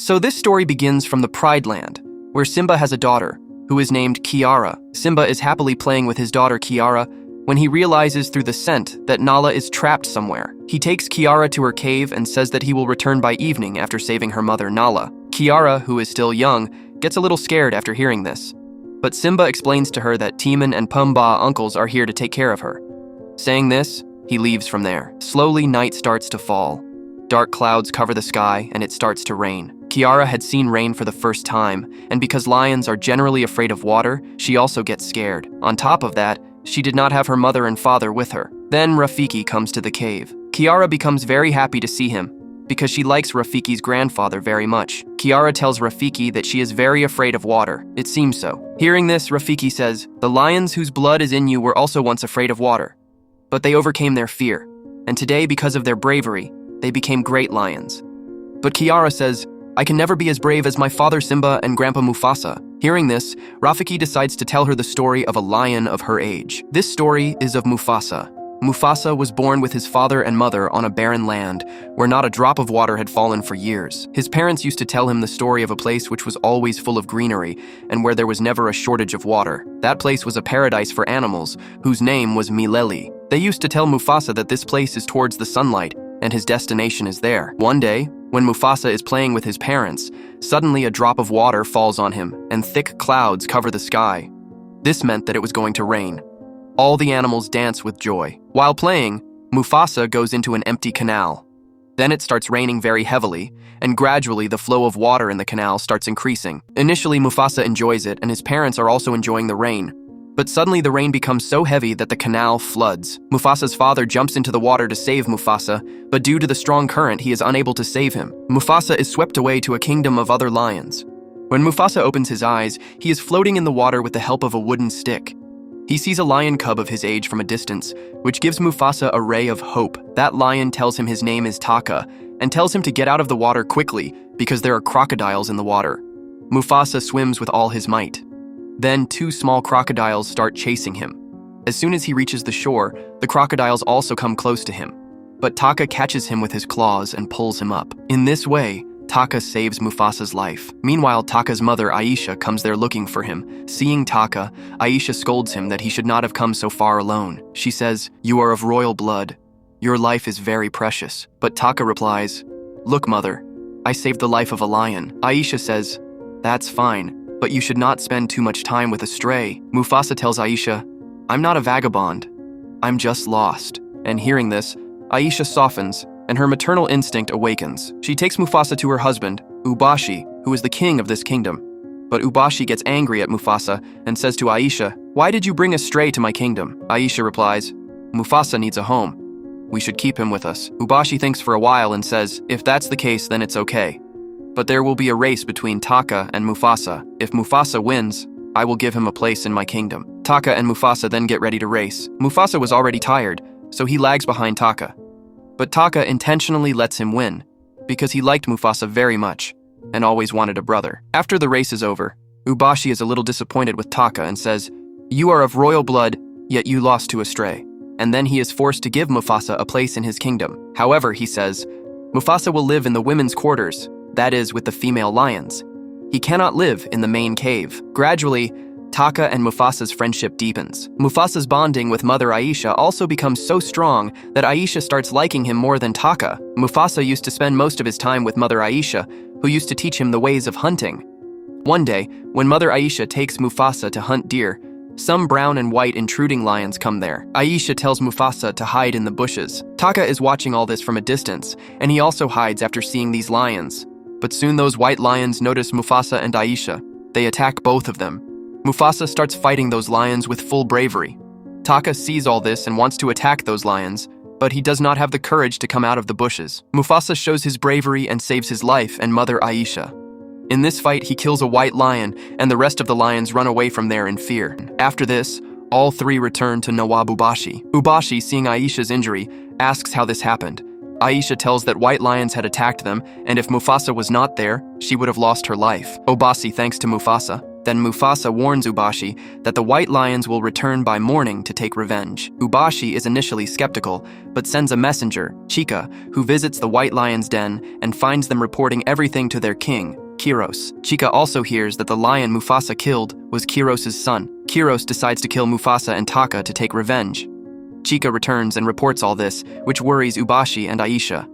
So this story begins from the Pride Land, where Simba has a daughter, who is named Kiara. Simba is happily playing with his daughter Kiara when he realizes through the scent that Nala is trapped somewhere. He takes Kiara to her cave and says that he will return by evening after saving her mother Nala. Kiara, who is still young, gets a little scared after hearing this. But Simba explains to her that Timon and Pumbaa uncles are here to take care of her. Saying this, he leaves from there. Slowly, night starts to fall. Dark clouds cover the sky, and it starts to rain. Kiara had seen rain for the first time, and because lions are generally afraid of water, she also gets scared. On top of that, she did not have her mother and father with her. Then Rafiki comes to the cave. Kiara becomes very happy to see him, because she likes Rafiki's grandfather very much. Kiara tells Rafiki that she is very afraid of water. It seems so. Hearing this, Rafiki says, "The lions whose blood is in you were also once afraid of water, but they overcame their fear, and today, because of their bravery, they became great lions." But Kiara says, "I can never be as brave as my father Simba and Grandpa Mufasa." Hearing this, Rafiki decides to tell her the story of a lion of her age. This story is of Mufasa. Mufasa was born with his father and mother on a barren land where not a drop of water had fallen for years. His parents used to tell him the story of a place which was always full of greenery and where there was never a shortage of water. That place was a paradise for animals, whose name was Mileli. They used to tell Mufasa that this place is towards the sunlight and his destination is there. One day, when Mufasa is playing with his parents, suddenly a drop of water falls on him and thick clouds cover the sky. This meant that it was going to rain. All the animals dance with joy. While playing, Mufasa goes into an empty canal. Then it starts raining very heavily, and gradually the flow of water in the canal starts increasing. Initially, Mufasa enjoys it, and his parents are also enjoying the rain. But suddenly the rain becomes so heavy that the canal floods. Mufasa's father jumps into the water to save Mufasa, but due to the strong current, he is unable to save him. Mufasa is swept away to a kingdom of other lions. When Mufasa opens his eyes, he is floating in the water with the help of a wooden stick. He sees a lion cub of his age from a distance, which gives Mufasa a ray of hope. That lion tells him his name is Taka, and tells him to get out of the water quickly because there are crocodiles in the water. Mufasa swims with all his might. Then 2 small crocodiles start chasing him. As soon as he reaches the shore, the crocodiles also come close to him. But Taka catches him with his claws and pulls him up. In this way, Taka saves Mufasa's life. Meanwhile, Taka's mother, Aisha, comes there looking for him. Seeing Taka, Aisha scolds him that he should not have come so far alone. She says, "You are of royal blood. Your life is very precious." But Taka replies, "Look, mother, I saved the life of a lion." Aisha says, "That's fine, but you should not spend too much time with a stray." Mufasa tells Aisha, "I'm not a vagabond. I'm just lost." And hearing this, Aisha softens, and her maternal instinct awakens. She takes Mufasa to her husband, Ubashi, who is the king of this kingdom. But Ubashi gets angry at Mufasa and says to Aisha, "Why did you bring a stray to my kingdom?" Aisha replies, "Mufasa needs a home. We should keep him with us." Ubashi thinks for a while and says, "If that's the case, then it's okay. But there will be a race between Taka and Mufasa. If Mufasa wins, I will give him a place in my kingdom." Taka and Mufasa then get ready to race. Mufasa was already tired, so he lags behind Taka. But Taka intentionally lets him win, because he liked Mufasa very much, and always wanted a brother. After the race is over, Ubashi is a little disappointed with Taka and says, "You are of royal blood, yet you lost to a stray." And then he is forced to give Mufasa a place in his kingdom. However, he says, Mufasa will live in the women's quarters, that is, with the female lions. He cannot live in the main cave. Gradually, Taka and Mufasa's friendship deepens. Mufasa's bonding with Mother Aisha also becomes so strong that Aisha starts liking him more than Taka. Mufasa used to spend most of his time with Mother Aisha, who used to teach him the ways of hunting. One day, when Mother Aisha takes Mufasa to hunt deer, some brown and white intruding lions come there. Aisha tells Mufasa to hide in the bushes. Taka is watching all this from a distance, and he also hides after seeing these lions. But soon those white lions notice Mufasa and Aisha. They attack both of them. Mufasa starts fighting those lions with full bravery. Taka sees all this and wants to attack those lions, but he does not have the courage to come out of the bushes. Mufasa shows his bravery and saves his life and Mother Aisha. In this fight, he kills a white lion, and the rest of the lions run away from there in fear. After this, all 3 return to Nawab Ubashi. Ubashi, seeing Aisha's injury, asks how this happened. Aisha tells that white lions had attacked them, and if Mufasa was not there, she would have lost her life. Ubashi thanks to Mufasa, Then Mufasa warns Ubashi that the white lions will return by morning to take revenge. Ubashi is initially skeptical, but sends a messenger, Chika, who visits the white lion's den and finds them reporting everything to their king, Kiros. Chika also hears that the lion Mufasa killed was Kiros' son. Kiros decides to kill Mufasa and Taka to take revenge. Chika returns and reports all this, which worries Ubashi and Aisha.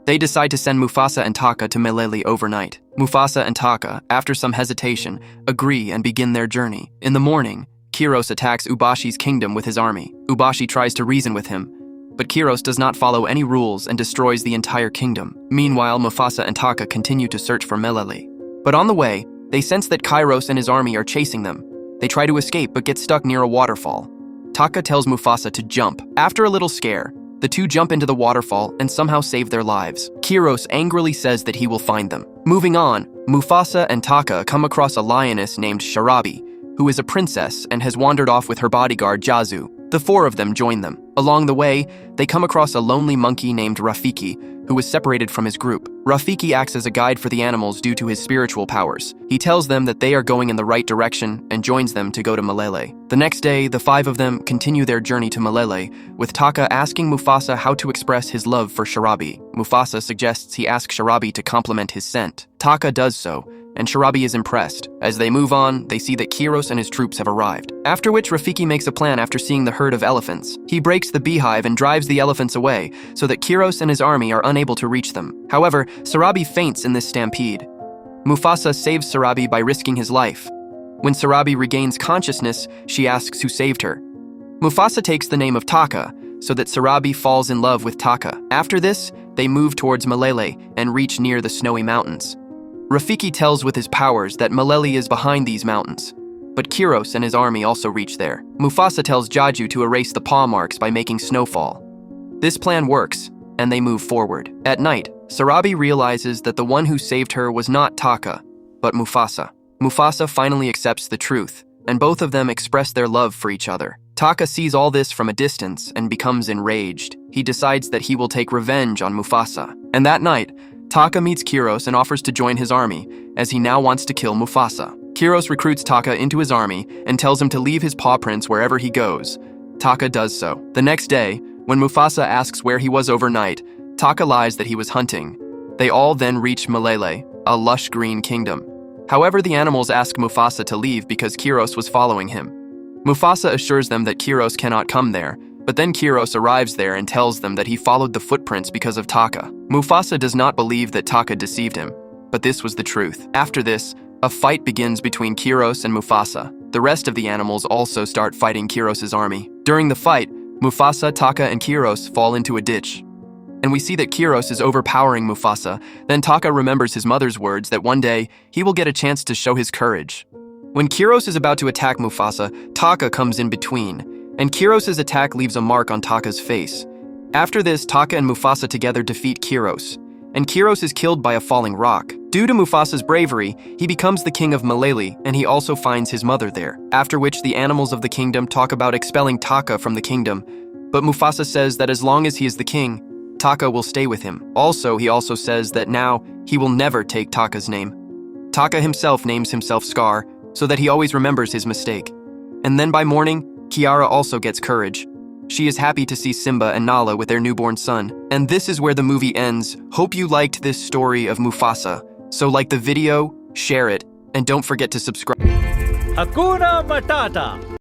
They decide to send Mufasa and Taka to Malele overnight. Mufasa and Taka, after some hesitation, agree and begin their journey. In the morning, Kiros attacks Ubashi's kingdom with his army. Ubashi tries to reason with him, but Kiros does not follow any rules and destroys the entire kingdom. Meanwhile, Mufasa and Taka continue to search for Malele. But on the way, they sense that Kiros and his army are chasing them. They try to escape but get stuck near a waterfall. Taka tells Mufasa to jump. After a little scare, the two jump into the waterfall and somehow save their lives. Kiros angrily says that he will find them. Moving on, Mufasa and Taka come across a lioness named Sharabi, who is a princess and has wandered off with her bodyguard Jazu. The four of them join them. Along the way, they come across a lonely monkey named Rafiki, who was separated from his group. Rafiki acts as a guide for the animals due to his spiritual powers. He tells them that they are going in the right direction and joins them to go to Malele. The next day, the five of them continue their journey to Malele, with Taka asking Mufasa how to express his love for Sharabi. Mufasa suggests he ask Sharabi to compliment his scent. Taka does so, and Sharabi is impressed. As they move on, they see that Kiros and his troops have arrived. After which, Rafiki makes a plan after seeing the herd of elephants. He breaks the beehive and drives the elephants away, so that Kiros and his army are unable to reach them. However, Sharabi faints in this stampede. Mufasa saves Sharabi by risking his life. When Sharabi regains consciousness, she asks who saved her. Mufasa takes the name of Taka, so that Sharabi falls in love with Taka. After this, they move towards Malele and reach near the snowy mountains. Rafiki tells with his powers that Malele is behind these mountains, but Kiros and his army also reach there. Mufasa tells Jaju to erase the paw marks by making snowfall. This plan works, and they move forward. At night, Sharabi realizes that the one who saved her was not Taka, but Mufasa. Mufasa finally accepts the truth, and both of them express their love for each other. Taka sees all this from a distance and becomes enraged. He decides that he will take revenge on Mufasa. And that night, Taka meets Kiros and offers to join his army, as he now wants to kill Mufasa. Kiros recruits Taka into his army and tells him to leave his paw prints wherever he goes. Taka does so. The next day, when Mufasa asks where he was overnight, Taka lies that he was hunting. They all then reach Malele, a lush green kingdom. However, the animals ask Mufasa to leave because Kiros was following him. Mufasa assures them that Kiros cannot come there, but then Kiros arrives there and tells them that he followed the footprints because of Taka. Mufasa does not believe that Taka deceived him, but this was the truth. After this, a fight begins between Kiros and Mufasa. The rest of the animals also start fighting Kiros' army. During the fight, Mufasa, Taka, and Kiros fall into a ditch. And we see that Kiros is overpowering Mufasa. Then Taka remembers his mother's words that one day he will get a chance to show his courage. When Kiros is about to attack Mufasa, Taka comes in between, and Kiros' attack leaves a mark on Taka's face. After this, Taka and Mufasa together defeat Kiros, and Kiros is killed by a falling rock. Due to Mufasa's bravery, he becomes the king of Malele, and he also finds his mother there. After which, the animals of the kingdom talk about expelling Taka from the kingdom, but Mufasa says that as long as he is the king, Taka will stay with him. He also says that now he will never take Taka's name. Taka himself names himself Scar, so that he always remembers his mistake. And then by morning, Kiara also gets courage. She is happy to see Simba and Nala with their newborn son. And this is where the movie ends. Hope you liked this story of Mufasa. So like the video, share it, and don't forget to subscribe. Hakuna Matata.